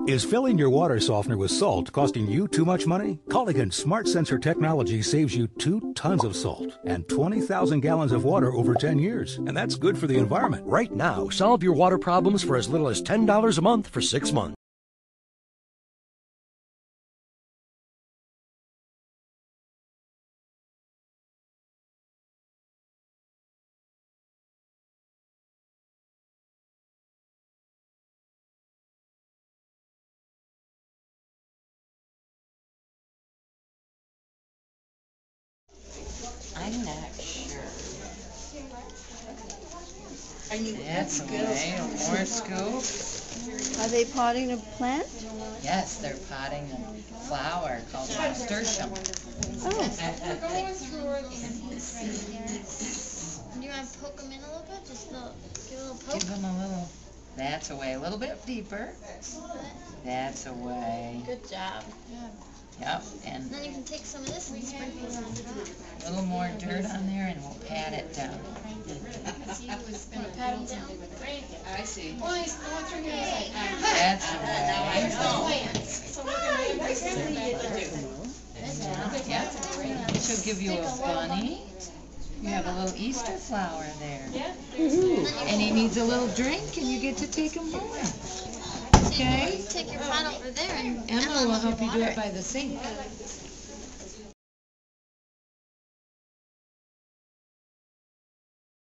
Is filling your water softener with salt costing you too much money? Culligan's Smart Sensor technology saves you 2 tons of salt and 20,000 gallons of water over 10 years. And that's good for the environment. Right now, solve your water problems for as little as $10 a month for 6 months. I'm not sure. That's good. More scoop. Are they potting a plant? Yes, they're potting a flower called nasturtium. Oh. Do you want to poke them in a little bit? Just give a little poke? Give them a little. That's away. A little bit deeper. That's away. Good job. Yep. And then you can take some of this and sprinkle it on top. A little more dirt on there and we'll pat it down. Pat it down. I see. That's away. Yep. She'll give you a bunny. You have a little Easter flower there. And he needs a little drink and you get to take him home. Okay? Take your pot over there and Emma will help you do it by the sink.